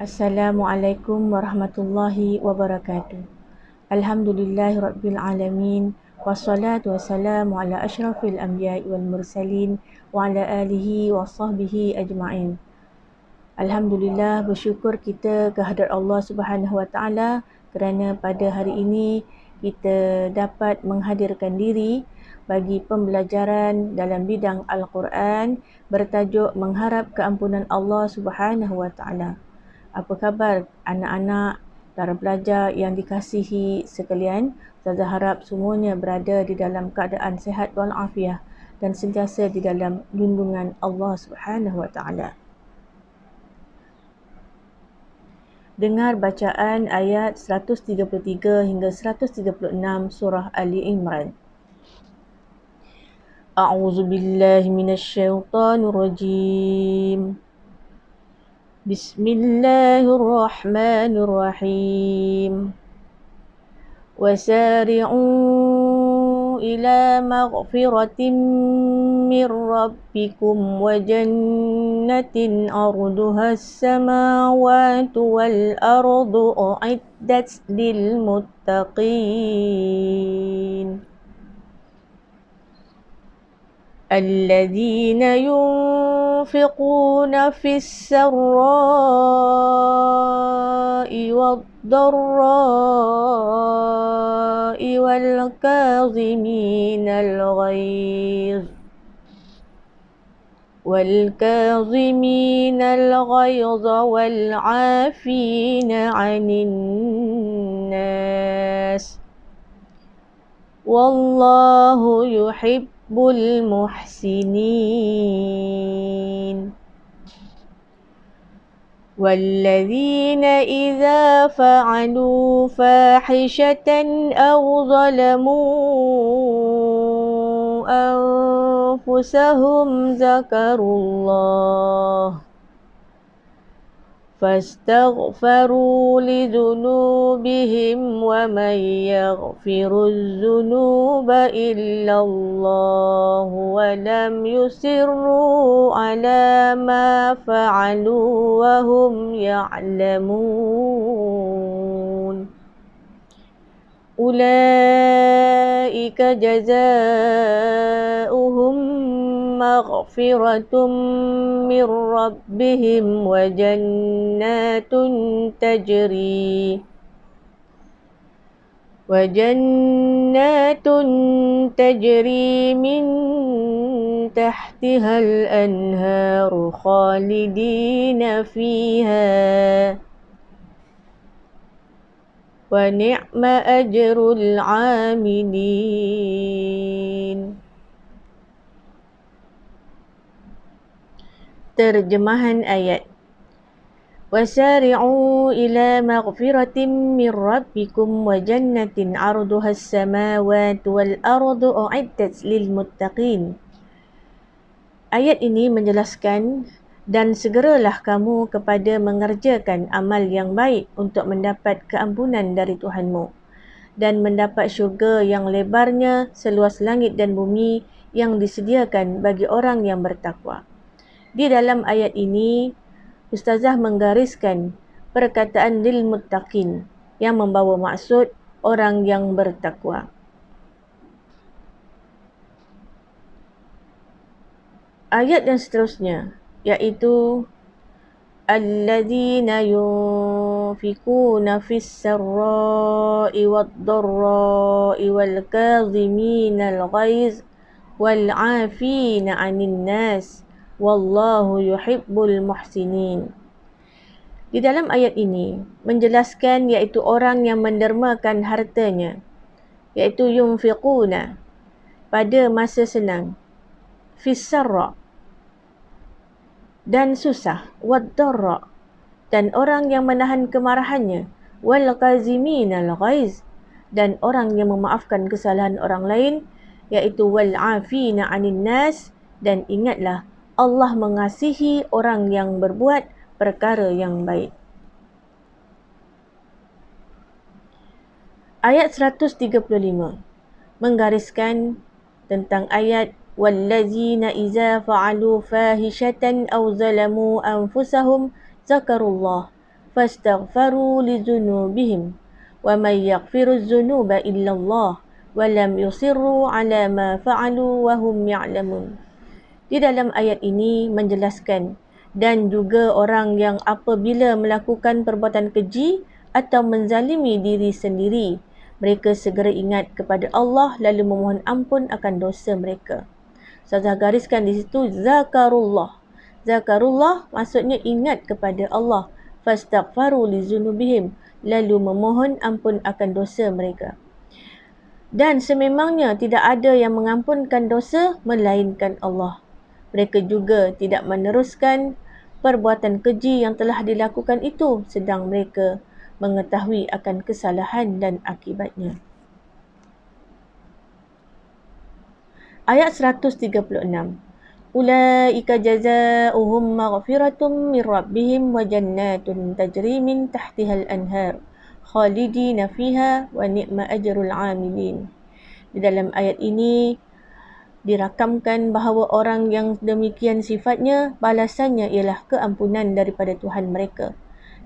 Assalamualaikum warahmatullahi wabarakatuh. Alhamdulillahirabbil alamin wassalatu wassalamu ala asyrafil anbiya'i wal mursalin wa ala alihi wa sahbihi ajma'in. Alhamdulillah, bersyukur kita kehadrat Allah Subhanahu wa taala kerana pada hari ini kita dapat menghadirkan diri bagi pembelajaran dalam bidang Al-Quran bertajuk Mengharap Keampunan Allah Subhanahu wa taala. Apa khabar anak-anak, para pelajar yang dikasihi sekalian? Ustazah harap semuanya berada di dalam keadaan sihat walafiat dan sentiasa di dalam lindungan Allah Subhanahu wa taala. Dengar bacaan ayat 133 hingga 136 surah Ali Imran. A'udzu billahi minasyaitonir rajim. Bismillahirrahmanirrahim. Wasari'u ila maghfiratin min rabbikum wa jannatin arduha as-samawati wal ardu u'iddat lil muttaqin. الذين ينفقون في السراء والضراء والكاظمين الغيظ والعافين عن الناس والله يحب المحسنين. والذين إذا فعلوا فاحشة أو ظلموا أنفسهم ذكروا الله فاستغفروا لذنوبهم ومن يغفر الذنوب إلا الله ولم يصروا على ما فعلوا وهم يعلمون. أولئك جزاؤهم مغفرة من ربهم وجنات تجري من تحتها الأنهار خالدين فيها ونعم أجر العاملين. Terjemahan ayat. Wasari'u ila maghfiratin min rabbikum wa jannatin 'arduha as-samawati wal ardu u'iddat lil muttaqin. Ayat ini menjelaskan, dan segeralah kamu kepada mengerjakan amal yang baik untuk mendapat keampunan dari Tuhanmu dan mendapat syurga yang lebarnya seluas langit dan bumi yang disediakan bagi orang yang bertakwa. Di dalam ayat ini, Ustazah menggariskan perkataan lil muttaqin yang membawa maksud orang yang bertakwa. Ayat yang seterusnya iaitu alladzina yunfikuna fis sarra'i wad-dharra'i wal kadhiminal ghaiz wal 'afina 'anil nas wallahu yuhibbul muhsinin. Di dalam ayat ini menjelaskan iaitu orang yang mendermakan hartanya, iaitu yunfiquna pada masa senang, fis sarra dan susah, wad-dharra dan orang yang menahan kemarahannya, wal kaziminal ghaiz dan orang yang memaafkan kesalahan orang lain, iaitu wal 'afina 'anil nas, dan ingatlah Allah mengasihi orang yang berbuat perkara yang baik. Ayat 135 menggariskan tentang ayat wallazina iza fa'alu fahishatan aw zalamu anfusahum zakarullah fastaghfaru li dzunubihim wa may yaghfiru dzunuba illa Allah wa lam yusirru ala ma fa'alu wa hum ya'lamun. Di dalam ayat ini menjelaskan, dan juga orang yang apabila melakukan perbuatan keji atau menzalimi diri sendiri, mereka segera ingat kepada Allah lalu memohon ampun akan dosa mereka. Saya gariskan di situ zakarullah. Zakarullah maksudnya ingat kepada Allah. Fastaghfaru li dzunubihim, lalu memohon ampun akan dosa mereka. Dan sememangnya tidak ada yang mengampunkan dosa melainkan Allah. Mereka juga tidak meneruskan perbuatan keji yang telah dilakukan itu sedang mereka mengetahui akan kesalahan dan akibatnya. Ayat 136. Ulaika jazaohum maghfiratum min rabbihim wa jannatun tajri min tahtihal anhar khalidina fiha wa ni'ma ajrul amilin. Di dalam ayat ini dirakamkan bahawa orang yang demikian sifatnya, balasannya ialah keampunan daripada Tuhan mereka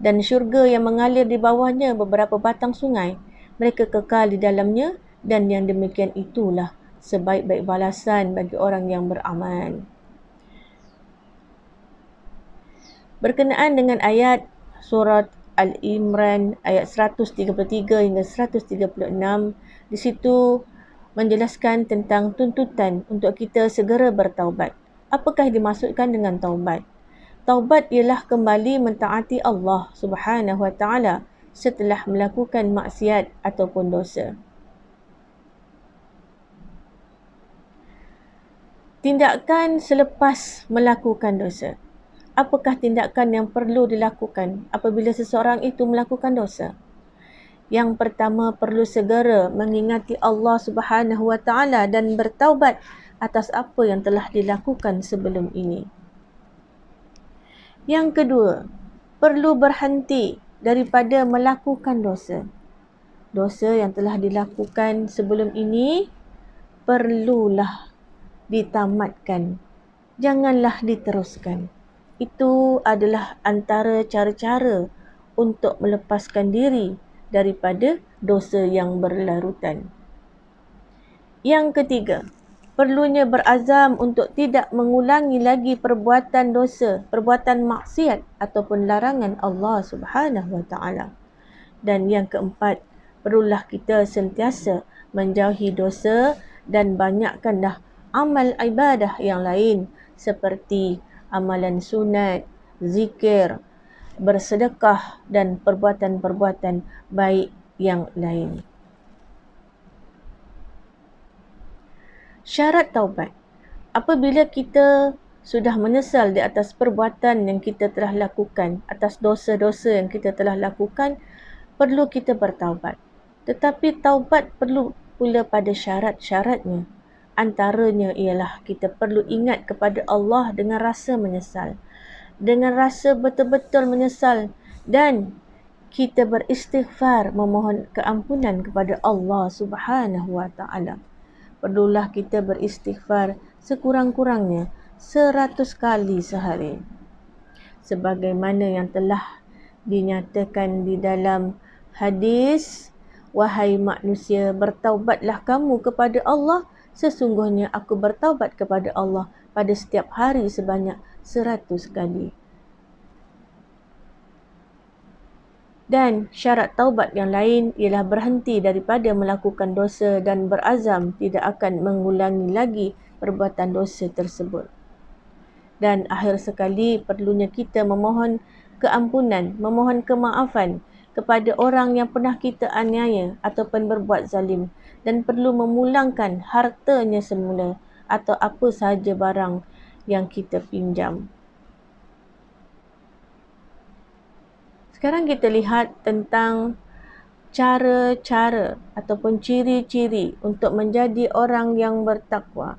dan syurga yang mengalir di bawahnya beberapa batang sungai. Mereka kekal di dalamnya dan yang demikian itulah sebaik-baik balasan bagi orang yang beramal. Berkenaan dengan ayat surat Al-Imran ayat 133 hingga 136, di situ menjelaskan tentang tuntutan untuk kita segera bertaubat. Apakah dimaksudkan dengan taubat? Taubat ialah kembali mentaati Allah Subhanahu Wa Taala setelah melakukan maksiat ataupun dosa. Tindakan selepas melakukan dosa. Apakah tindakan yang perlu dilakukan apabila seseorang itu melakukan dosa? Yang pertama, perlu segera mengingati Allah Subhanahu Wa Taala dan bertaubat atas apa yang telah dilakukan sebelum ini. Yang kedua, perlu berhenti daripada melakukan dosa. Dosa yang telah dilakukan sebelum ini perlulah ditamatkan. Janganlah diteruskan. Itu adalah antara cara-cara untuk melepaskan diri daripada dosa yang berlarutan. Yang ketiga, perlunya berazam untuk tidak mengulangi lagi perbuatan dosa, perbuatan maksiat ataupun larangan Allah Subhanahu Wa Taala. Dan yang keempat, perlulah kita sentiasa menjauhi dosa dan banyakkanlah amal ibadah yang lain seperti amalan sunat, zikir, bersedekah dan perbuatan-perbuatan baik yang lain. Syarat taubat. Apabila kita sudah menyesal di atas perbuatan yang kita telah lakukan, atas dosa-dosa yang kita telah lakukan, perlu kita bertaubat. Tetapi taubat perlu pula pada syarat-syaratnya. Antaranya ialah kita perlu ingat kepada Allah dengan rasa menyesal. Dengan rasa betul-betul menyesal dan kita beristighfar memohon keampunan kepada Allah Subhanahu Wa Taala. Perlulah kita beristighfar sekurang-kurangnya 100 kali sehari. Sebagaimana yang telah dinyatakan di dalam hadis, wahai manusia, bertaubatlah kamu kepada Allah. Sesungguhnya aku bertaubat kepada Allah pada setiap hari sebanyak 100 kali. Dan syarat taubat yang lain ialah berhenti daripada melakukan dosa dan berazam tidak akan mengulangi lagi perbuatan dosa tersebut. Dan akhir sekali, perlunya kita memohon keampunan, memohon kemaafan kepada orang yang pernah kita aniaya ataupun berbuat zalim, dan perlu memulangkan hartanya semula atau apa sahaja barang yang kita pinjam. Sekarang kita lihat tentang cara-cara ataupun ciri-ciri untuk menjadi orang yang bertakwa.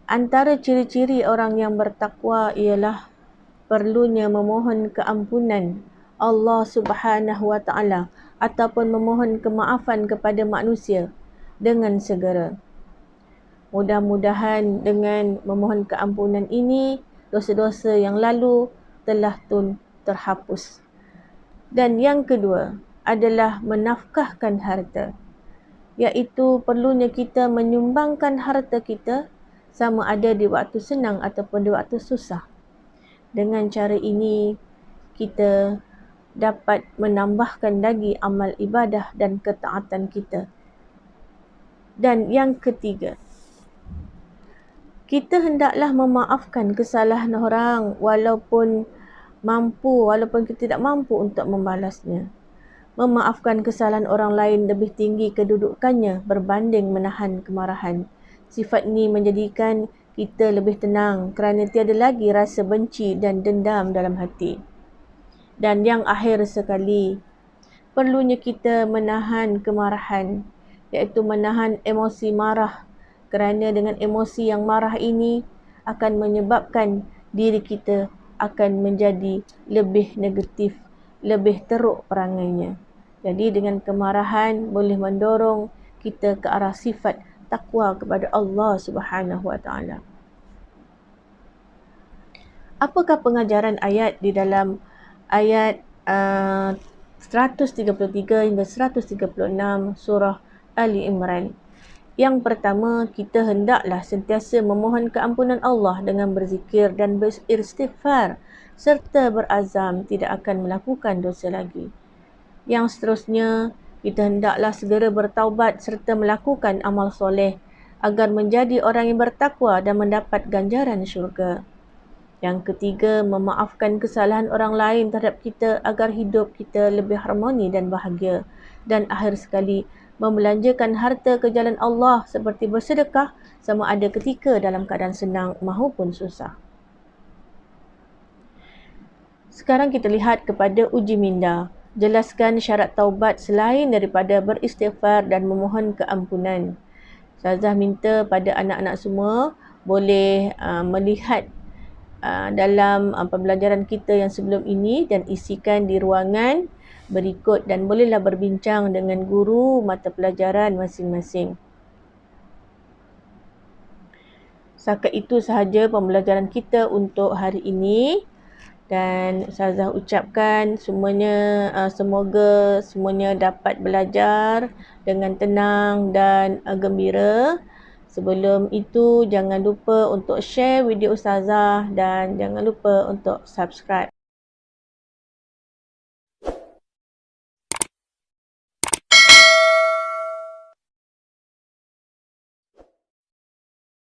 Antara ciri-ciri orang yang bertakwa ialah perlunya memohon keampunan Allah Subhanahu Wa Taala ataupun memohon kemaafan kepada manusia dengan segera. Mudah-mudahan dengan memohon keampunan ini, dosa-dosa yang lalu telah terhapus. Dan yang kedua adalah menafkahkan harta, iaitu perlunya kita menyumbangkan harta kita sama ada di waktu senang ataupun di waktu susah. Dengan cara ini, kita dapat menambahkan lagi amal ibadah dan ketaatan kita. Dan yang ketiga, kita hendaklah memaafkan kesalahan orang walaupun kita tidak mampu untuk membalasnya. Memaafkan kesalahan orang lain lebih tinggi kedudukannya berbanding menahan kemarahan. Sifat ini menjadikan kita lebih tenang kerana tiada lagi rasa benci dan dendam dalam hati. Dan yang akhir sekali, perlunya kita menahan kemarahan, iaitu menahan emosi marah, kerana dengan emosi yang marah ini akan menyebabkan diri kita akan menjadi lebih negatif, lebih teruk perangainya. Jadi dengan kemarahan boleh mendorong kita ke arah sifat takwa kepada Allah Subhanahu Wa Taala. Apakah pengajaran ayat di dalam ayat 133 hingga 136 surah Ali Imran? Yang pertama, kita hendaklah sentiasa memohon keampunan Allah dengan berzikir dan beristighfar serta berazam tidak akan melakukan dosa lagi. Yang seterusnya, kita hendaklah segera bertaubat serta melakukan amal soleh agar menjadi orang yang bertakwa dan mendapat ganjaran syurga. Yang ketiga, memaafkan kesalahan orang lain terhadap kita agar hidup kita lebih harmoni dan bahagia. Dan akhir sekali, membelanjakan harta ke jalan Allah seperti bersedekah sama ada ketika dalam keadaan senang maupun susah. Sekarang kita lihat kepada uji minda. Jelaskan syarat taubat selain daripada beristighfar dan memohon keampunan. Ustazah minta pada anak-anak semua boleh melihat dalam pembelajaran kita yang sebelum ini dan isikan di ruangan berikut dan bolehlah berbincang dengan guru mata pelajaran masing-masing. Setakat itu sahaja pembelajaran kita untuk hari ini dan Ustazah ucapkan semoga semuanya dapat belajar dengan tenang dan gembira. Sebelum itu jangan lupa untuk share video Ustazah dan jangan lupa untuk subscribe.